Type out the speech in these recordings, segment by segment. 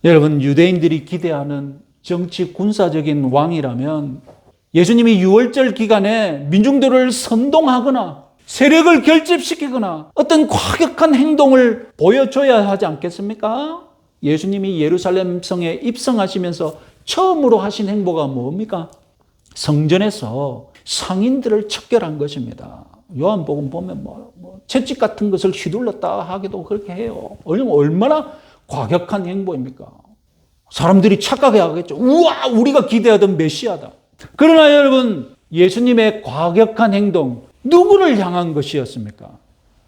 여러분, 유대인들이 기대하는 정치 군사적인 왕이라면 예수님이 유월절 기간에 민중들을 선동하거나 세력을 결집시키거나 어떤 과격한 행동을 보여줘야 하지 않겠습니까? 예수님이 예루살렘 성에 입성하시면서 처음으로 하신 행보가 뭡니까? 성전에서 상인들을 척결한 것입니다. 요한복음 보면 채찍 같은 것을 휘둘렀다 하기도 그렇게 해요. 얼마나 과격한 행보입니까? 사람들이 착각해 하겠죠. 우와, 우리가 기대하던 메시아다. 그러나 여러분, 예수님의 과격한 행동, 누구를 향한 것이었습니까?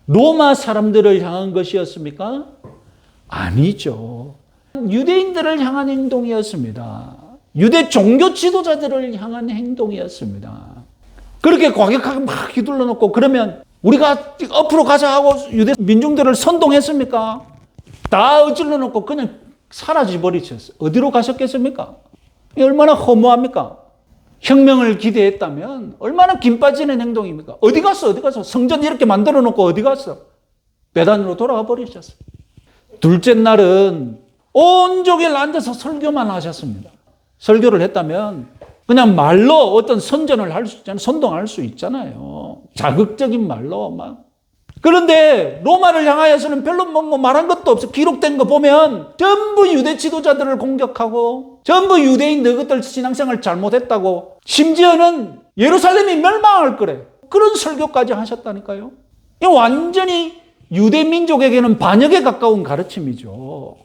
로마 사람들을 향한 것이었습니까? 아니죠. 유대인들을 향한 행동이었습니다. 유대 종교 지도자들을 향한 행동이었습니다. 그렇게 과격하게 막 휘둘러 놓고 그러면 우리가 앞으로 가자 하고 유대 민중들을 선동했습니까? 다 어질러 놓고 그냥 사라져 버리셨어요. 어디로 가셨겠습니까? 얼마나 허무합니까? 혁명을 기대했다면 얼마나 긴 빠지는 행동입니까? 어디 갔어? 성전 이렇게 만들어 놓고 어디 갔어? 베단으로 돌아가 버리셨어요. 둘째 날은 온종일 앉아서 설교만 하셨습니다. 설교를 했다면 그냥 말로 어떤 선전을 할 수 있잖아요. 선동할 수 있잖아요. 자극적인 말로 막. 그런데 로마를 향하여서는 별로 말한 것도 없어. 기록된 거 보면 전부 유대 지도자들을 공격하고 전부 유대인 너희들 신앙생활 잘못했다고, 심지어는 예루살렘이 멸망할 거래. 그런 설교까지 하셨다니까요. 이 완전히 유대 민족에게는 반역에 가까운 가르침이죠.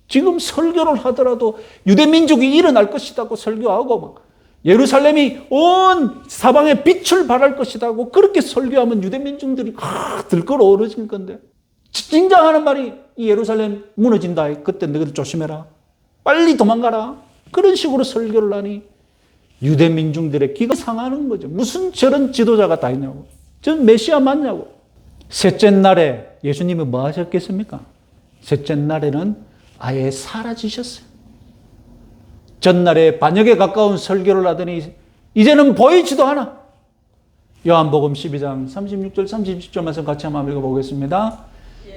지금 설교를 하더라도 유대 민족이 일어날 것이라고 설교하고 막 예루살렘이 온 사방에 빛을 발할 것이라고 그렇게 설교하면 유대 민중들이 들끓어 오르질 건데, 진짜 하는 말이 이 예루살렘 무너진다. 그때 너희들 조심해라. 빨리 도망가라. 그런 식으로 설교를 하니 유대 민중들의 기가 상하는 거죠. 무슨 저런 지도자가 다 있냐고. 전 메시아 맞냐고. 셋째 날에 예수님은 뭐 하셨겠습니까? 셋째 날에는 아예 사라지셨어요. 전날에 반역에 가까운 설교를 하더니 이제는 보이지도 않아. 요한복음 12장 36절 37절 말씀 같이 한번 읽어보겠습니다.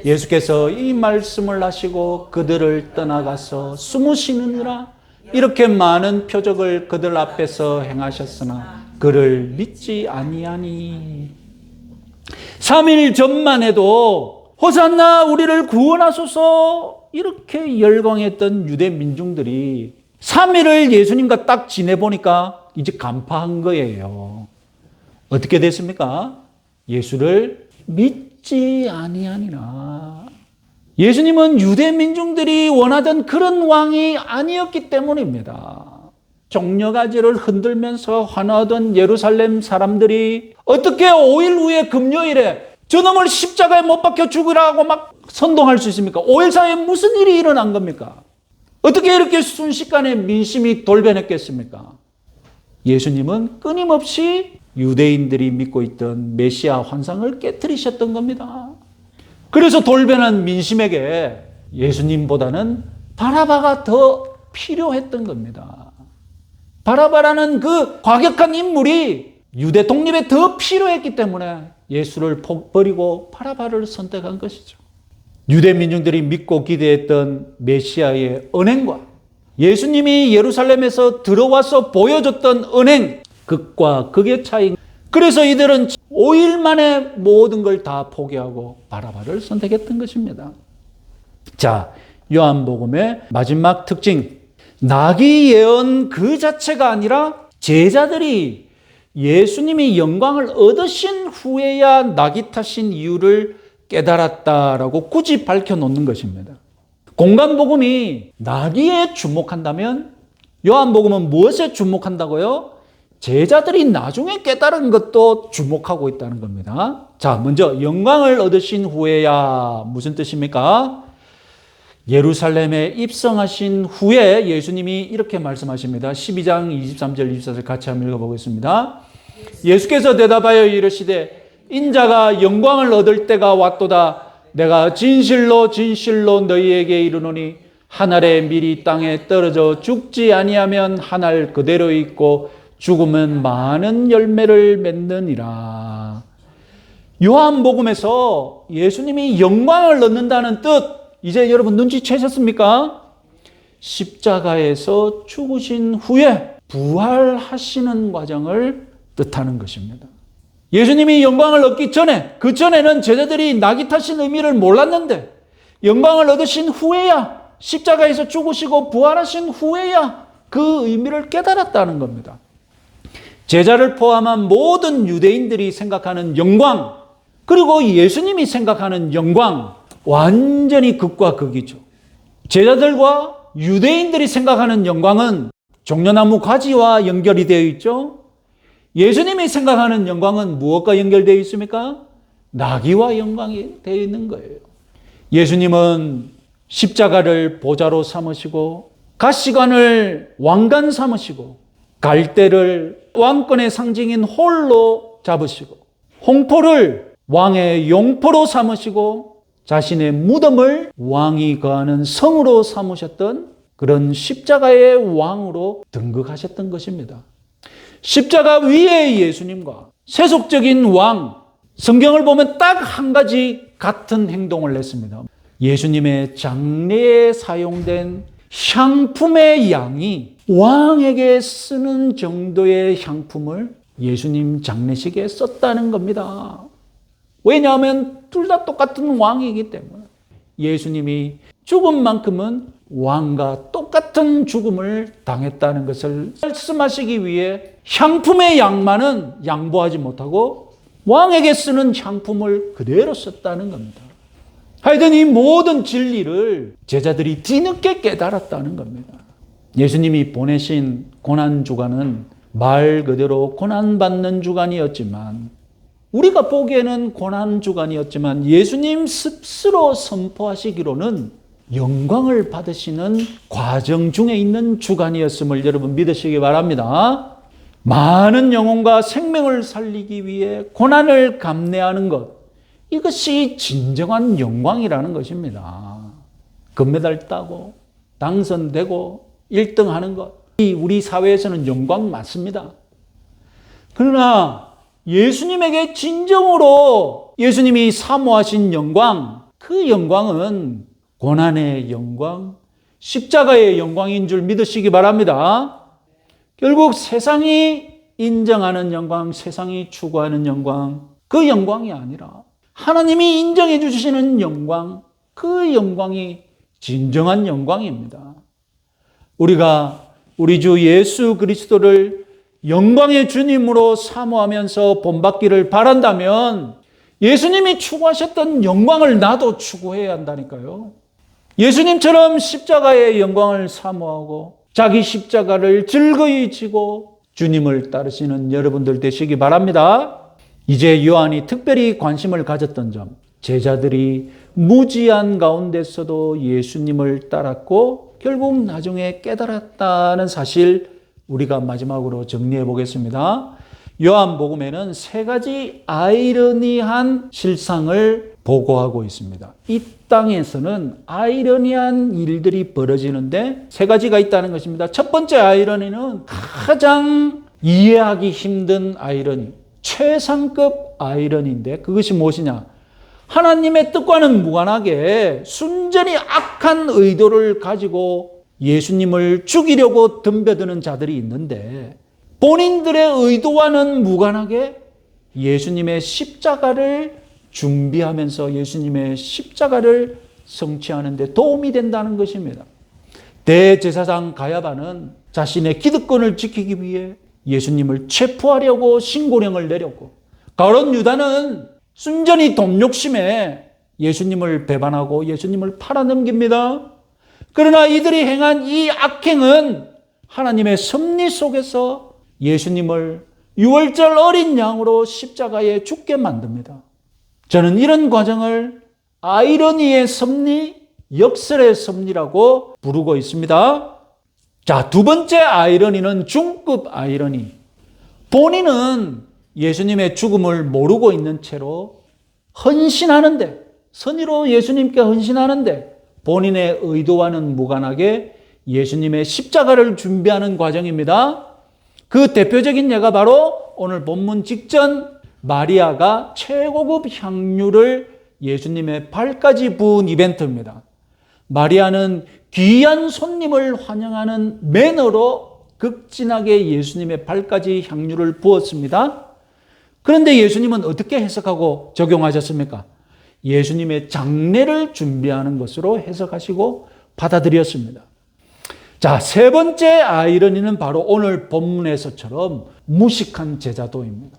예수께서 이 말씀을 하시고 그들을 떠나가서 숨으시느니라. 이렇게 많은 표적을 그들 앞에서 행하셨으나 그를 믿지 아니하니. 3일 전만 해도 호산나 우리를 구원하소서 이렇게 열광했던 유대 민중들이 3일을 예수님과 딱 지내보니까 이제 간파한 거예요. 어떻게 됐습니까? 예수를 믿지 아니하니라. 예수님은 유대 민중들이 원하던 그런 왕이 아니었기 때문입니다. 종려가지를 흔들면서 환호하던 예루살렘 사람들이 어떻게 5일 후에 금요일에 저놈을 십자가에 못 박혀 죽으라고 막 선동할 수 있습니까? 5일 사이에 무슨 일이 일어난 겁니까? 어떻게 이렇게 순식간에 민심이 돌변했겠습니까? 예수님은 끊임없이 유대인들이 믿고 있던 메시아 환상을 깨트리셨던 겁니다. 그래서 돌변한 민심에게 예수님보다는 바라바가 더 필요했던 겁니다. 바라바라는 그 과격한 인물이 유대 독립에 더 필요했기 때문에 예수를 버리고 바라바를 선택한 것이죠. 유대 민중들이 믿고 기대했던 메시아의 언행과 예수님이 예루살렘에서 들어와서 보여줬던 언행, 극과 극의 차이. 그래서 이들은 5일 만에 모든 걸 다 포기하고 바라바를 선택했던 것입니다. 자, 요한복음의 마지막 특징, 나귀 예언 그 자체가 아니라 제자들이 예수님이 영광을 얻으신 후에야 나귀 타신 이유를 깨달았다라고 굳이 밝혀놓는 것입니다. 공간복음이 나귀에 주목한다면 요한복음은 무엇에 주목한다고요? 제자들이 나중에 깨달은 것도 주목하고 있다는 겁니다. 자, 먼저 영광을 얻으신 후에야 무슨 뜻입니까? 예루살렘에 입성하신 후에 예수님이 이렇게 말씀하십니다. 12장 23절 24절 같이 한번 읽어보겠습니다. 예수께서 대답하여 이르시되 인자가 영광을 얻을 때가 왔도다. 내가 진실로 진실로 너희에게 이르노니 한 알의 밀이 땅에 떨어져 죽지 아니하면 한 알 그대로 있고 죽으면 많은 열매를 맺느니라. 요한복음에서 예수님이 영광을 얻는다는 뜻, 이제 여러분 눈치채셨습니까? 십자가에서 죽으신 후에 부활하시는 과정을 뜻하는 것입니다. 예수님이 영광을 얻기 전에, 그 전에는 제자들이 낙이 타신 의미를 몰랐는데 영광을 얻으신 후에야, 십자가에서 죽으시고 부활하신 후에야 그 의미를 깨달았다는 겁니다. 제자를 포함한 모든 유대인들이 생각하는 영광, 그리고 예수님이 생각하는 영광, 완전히 극과 극이죠. 제자들과 유대인들이 생각하는 영광은 종려나무 가지와 연결이 되어 있죠. 예수님이 생각하는 영광은 무엇과 연결되어 있습니까? 나귀와 영광이 되어 있는 거예요. 예수님은 십자가를 보좌로 삼으시고, 가시관을 왕관 삼으시고, 갈대를 왕권의 상징인 홀로 잡으시고, 홍포를 왕의 용포로 삼으시고, 자신의 무덤을 왕이 거하는 성으로 삼으셨던 그런 십자가의 왕으로 등극하셨던 것입니다. 십자가 위에 예수님과 세속적인 왕, 성경을 보면 딱 한 가지 같은 행동을 했습니다. 예수님의 장례에 사용된 향품의 양이 왕에게 쓰는 정도의 향품을 예수님 장례식에 썼다는 겁니다. 왜냐하면 둘 다 똑같은 왕이기 때문에. 예수님이 죽은 만큼은 왕과 똑같은 죽음을 당했다는 것을 말씀하시기 위해 향품의 양만은 양보하지 못하고 왕에게 쓰는 향품을 그대로 썼다는 겁니다. 하여튼 이 모든 진리를 제자들이 뒤늦게 깨달았다는 겁니다. 예수님이 보내신 고난주간은 말 그대로 고난받는 주간이었지만, 우리가 보기에는 고난주간이었지만 예수님 스스로 선포하시기로는 영광을 받으시는 과정 중에 있는 주간이었음을 여러분 믿으시기 바랍니다. 많은 영혼과 생명을 살리기 위해 고난을 감내하는 것, 이것이 진정한 영광이라는 것입니다. 금메달 따고 당선되고 1등 하는 것, 우리 사회에서는 영광 맞습니다. 그러나 예수님에게 진정으로 예수님이 사모하신 영광, 그 영광은 고난의 영광, 십자가의 영광인 줄 믿으시기 바랍니다. 결국 세상이 인정하는 영광, 세상이 추구하는 영광, 그 영광이 아니라 하나님이 인정해 주시는 영광, 그 영광이 진정한 영광입니다. 우리가 우리 주 예수 그리스도를 영광의 주님으로 사모하면서 본받기를 바란다면 예수님이 추구하셨던 영광을 나도 추구해야 한다니까요. 예수님처럼 십자가의 영광을 사모하고 자기 십자가를 즐거이 지고 주님을 따르시는 여러분들 되시기 바랍니다. 이제 요한이 특별히 관심을 가졌던 점, 제자들이 무지한 가운데서도 예수님을 따랐고 결국 나중에 깨달았다는 사실, 우리가 마지막으로 정리해 보겠습니다. 요한복음에는 세 가지 아이러니한 실상을 보고하고 있습니다. 이 땅에서는 아이러니한 일들이 벌어지는데 세 가지가 있다는 것입니다. 첫 번째 아이러니는 가장 이해하기 힘든 아이러니, 최상급 아이러니인데 그것이 무엇이냐? 하나님의 뜻과는 무관하게 순전히 악한 의도를 가지고 예수님을 죽이려고 덤벼드는 자들이 있는데, 본인들의 의도와는 무관하게 예수님의 십자가를 준비하면서 예수님의 십자가를 성취하는 데 도움이 된다는 것입니다. 대제사장 가야바는 자신의 기득권을 지키기 위해 예수님을 체포하려고 신고령을 내렸고, 가룟 유다는 순전히 돈 욕심에 예수님을 배반하고 예수님을 팔아넘깁니다. 그러나 이들이 행한 이 악행은 하나님의 섭리 속에서 예수님을 유월절 어린 양으로 십자가에 죽게 만듭니다. 저는 이런 과정을 아이러니의 섭리, 역설의 섭리라고 부르고 있습니다. 자, 두 번째 아이러니는 중급 아이러니. 본인은 예수님의 죽음을 모르고 있는 채로 헌신하는데, 선의로 예수님께 헌신하는데 본인의 의도와는 무관하게 예수님의 십자가를 준비하는 과정입니다. 그 대표적인 예가 바로 오늘 본문 직전 마리아가 최고급 향유를 예수님의 발까지 부은 이벤트입니다. 마리아는 귀한 손님을 환영하는 매너로 극진하게 예수님의 발까지 향유를 부었습니다. 그런데 예수님은 어떻게 해석하고 적용하셨습니까? 예수님의 장례를 준비하는 것으로 해석하시고 받아들였습니다. 자, 세 번째 아이러니는 바로 오늘 본문에서처럼 무식한 제자도입니다.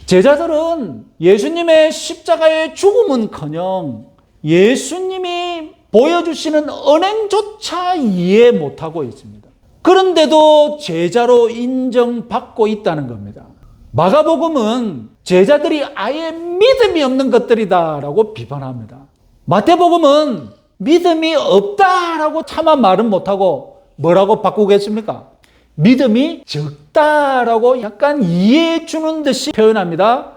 제자들은 예수님의 십자가의 죽음은커녕 예수님이 보여주시는 언행조차 이해 못하고 있습니다. 그런데도 제자로 인정받고 있다는 겁니다. 마가복음은 제자들이 아예 믿음이 없는 것들이다라고 비판합니다. 마태복음은 믿음이 없다라고 차마 말은 못하고 뭐라고 바꾸겠습니까? 믿음이 적다라고 약간 이해해 주는 듯이 표현합니다.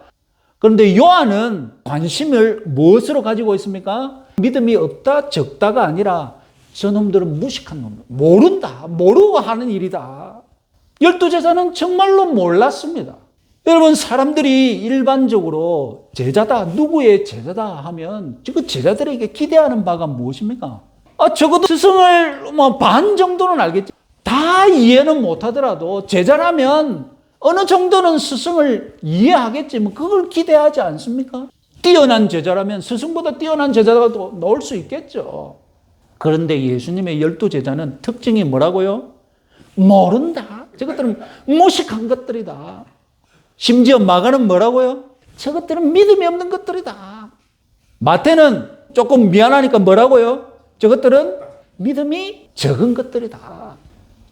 그런데 요한은 관심을 무엇으로 가지고 있습니까? 믿음이 없다, 적다가 아니라 저놈들은 무식한 놈들, 모른다, 모르고 하는 일이다. 12제자는 정말로 몰랐습니다. 여러분, 사람들이 일반적으로 제자다, 누구의 제자다 하면 그 제자들에게 기대하는 바가 무엇입니까? 적어도 스승을 반 정도는 알겠지. 다 이해는 못하더라도 제자라면 어느 정도는 스승을 이해하겠지. 그걸 기대하지 않습니까? 뛰어난 제자라면 스승보다 뛰어난 제자가 나올 수 있겠죠. 그런데 예수님의 12제자는 특징이 뭐라고요? 모른다. 저것들은 무식한 것들이다. 심지어 마가는 뭐라고요? 저것들은 믿음이 없는 것들이다. 마태는 조금 미안하니까 뭐라고요? 저것들은 믿음이 적은 것들이다.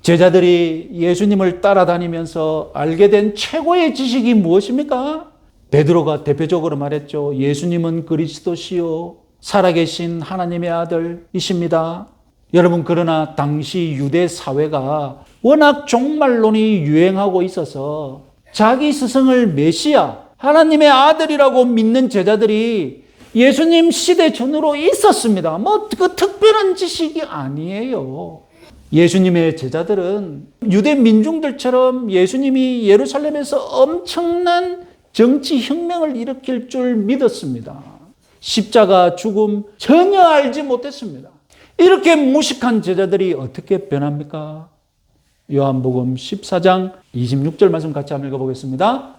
제자들이 예수님을 따라다니면서 알게 된 최고의 지식이 무엇입니까? 베드로가 대표적으로 말했죠. 예수님은 그리스도시요 살아계신 하나님의 아들이십니다. 여러분, 그러나 당시 유대 사회가 워낙 종말론이 유행하고 있어서 자기 스승을 메시아, 하나님의 아들이라고 믿는 제자들이 예수님 시대 전후로 있었습니다. 그 특별한 지식이 아니에요. 예수님의 제자들은 유대 민중들처럼 예수님이 예루살렘에서 엄청난 정치 혁명을 일으킬 줄 믿었습니다. 십자가 죽음 전혀 알지 못했습니다. 이렇게 무식한 제자들이 어떻게 변합니까? 요한복음 14장 26절 말씀 같이 한번 읽어보겠습니다.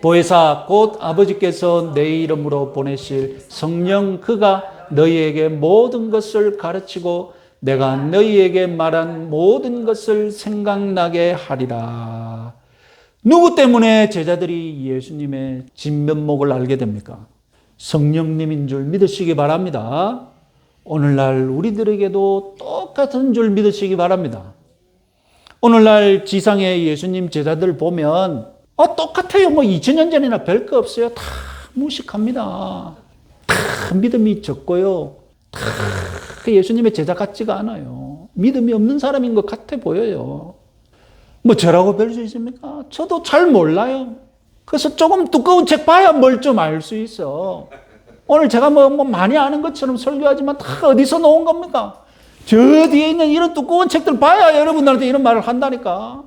보혜사 곧 아버지께서 내 이름으로 보내실 성령 그가 너희에게 모든 것을 가르치고 내가 너희에게 말한 모든 것을 생각나게 하리라. 누구 때문에 제자들이 예수님의 진면목을 알게 됩니까? 성령님인 줄 믿으시기 바랍니다. 오늘날 우리들에게도 똑같은 줄 믿으시기 바랍니다. 오늘날 지상의 예수님 제자들 보면 똑같아요. 2000년 전이나 별 거 없어요. 다 무식합니다. 다 믿음이 적고요. 다 예수님의 제자 같지가 않아요. 믿음이 없는 사람인 것 같아 보여요. 저라고 별 수 있습니까? 저도 잘 몰라요. 그래서 조금 두꺼운 책 봐야 뭘 좀 알 수 있어. 오늘 제가 많이 아는 것처럼 설교하지만 다 어디서 놓은 겁니까? 저 뒤에 있는 이런 두꺼운 책들 봐야 여러분들한테 이런 말을 한다니까.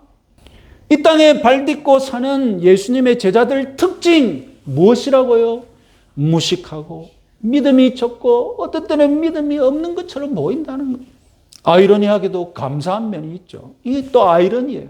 이 땅에 발 딛고 사는 예수님의 제자들 특징 무엇이라고요? 무식하고 믿음이 적고 어떤 때는 믿음이 없는 것처럼 보인다는 거예요. 아이러니하게도 감사한 면이 있죠. 이게 또 아이러니예요.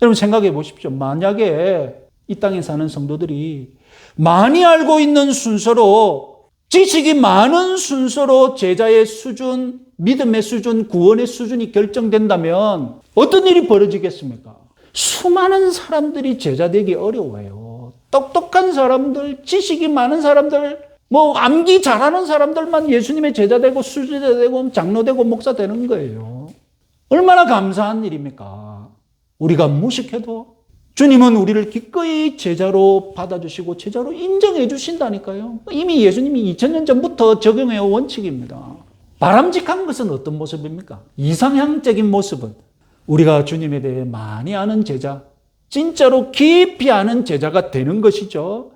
여러분 생각해 보십시오. 만약에 이 땅에 사는 성도들이 많이 알고 있는 순서로, 지식이 많은 순서로 제자의 수준, 믿음의 수준, 구원의 수준이 결정된다면 어떤 일이 벌어지겠습니까? 수많은 사람들이 제자 되기 어려워요. 똑똑한 사람들, 지식이 많은 사람들, 암기 잘하는 사람들만 예수님의 제자 되고 수제자 되고 장로 되고 목사 되는 거예요. 얼마나 감사한 일입니까? 우리가 무식해도 주님은 우리를 기꺼이 제자로 받아주시고 제자로 인정해 주신다니까요. 이미 예수님이 2000년 전부터 적용해온 원칙입니다. 바람직한 것은 어떤 모습입니까? 이상향적인 모습은 우리가 주님에 대해 많이 아는 제자, 진짜로 깊이 아는 제자가 되는 것이죠.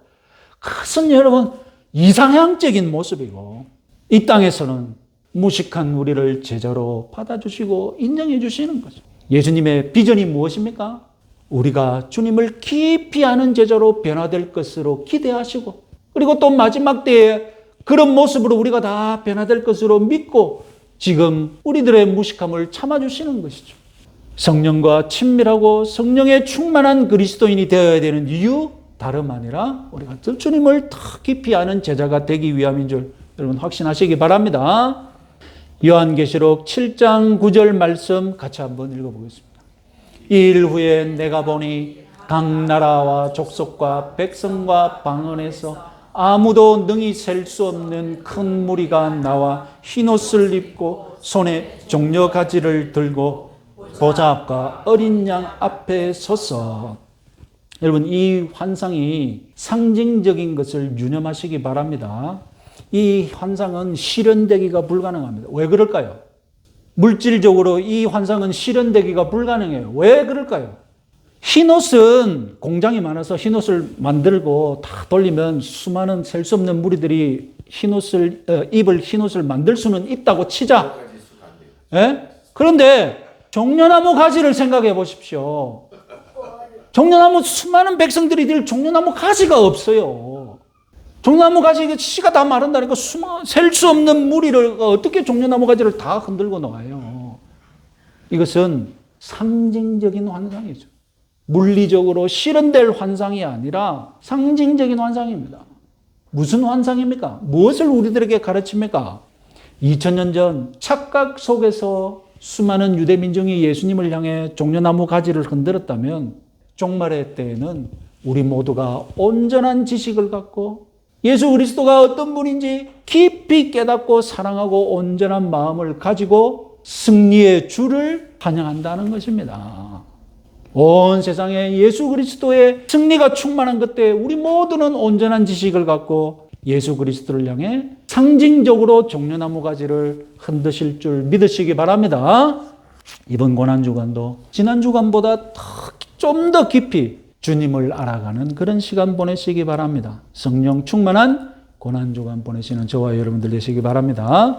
그것은 여러분 이상향적인 모습이고, 이 땅에서는 무식한 우리를 제자로 받아주시고 인정해 주시는 거죠. 예수님의 비전이 무엇입니까? 우리가 주님을 깊이 아는 제자로 변화될 것으로 기대하시고, 그리고 또 마지막 때에 그런 모습으로 우리가 다 변화될 것으로 믿고 지금 우리들의 무식함을 참아주시는 것이죠. 성령과 친밀하고 성령에 충만한 그리스도인이 되어야 되는 이유 다름 아니라 우리가 주님을 더 깊이 아는 제자가 되기 위함인 줄 여러분 확신하시기 바랍니다. 요한계시록 7장 9절 말씀 같이 한번 읽어보겠습니다. 이일 후에 내가 보니 각 나라와 족속과 백성과 방언에서 아무도 능히 셀 수 없는 큰 무리가 나와 흰옷을 입고 손에 종려가지를 들고 보좌 앞과 어린 양 앞에 서서. 여러분, 이 환상이 상징적인 것을 유념하시기 바랍니다. 이 환상은 실현되기가 불가능합니다. 왜 그럴까요? 물질적으로 이 환상은 실현되기가 불가능해요. 왜 그럴까요? 흰옷은 공장이 많아서 흰옷을 만들고 다 돌리면 수많은 셀 수 없는 무리들이 입을 흰옷을 만들 수는 있다고 치자. 예? 그런데 종려나무 가지를 생각해 보십시오. 종려나무 수많은 백성들이 들 종려나무 가지가 없어요. 종려나무 가지 씨가 다 마른다니까 셀 수 없는 무리를 어떻게 종려나무 가지를 다 흔들고 나와요. 이것은 상징적인 환상이죠. 물리적으로 실현될 환상이 아니라 상징적인 환상입니다. 무슨 환상입니까? 무엇을 우리들에게 가르칩니까? 2000년 전 착각 속에서 수많은 유대 민중이 예수님을 향해 종려나무 가지를 흔들었다면 종말의 때에는 우리 모두가 온전한 지식을 갖고 예수 그리스도가 어떤 분인지 깊이 깨닫고 사랑하고 온전한 마음을 가지고 승리의 주를 환영한다는 것입니다. 온 세상에 예수 그리스도의 승리가 충만한 그때 우리 모두는 온전한 지식을 갖고 예수 그리스도를 향해 상징적으로 종려나무 가지를 흔드실 줄 믿으시기 바랍니다. 이번 고난주간도 지난 주간보다 좀 더 깊이 주님을 알아가는 그런 시간 보내시기 바랍니다. 성령 충만한 고난주간 보내시는 저와 여러분들 되시기 바랍니다.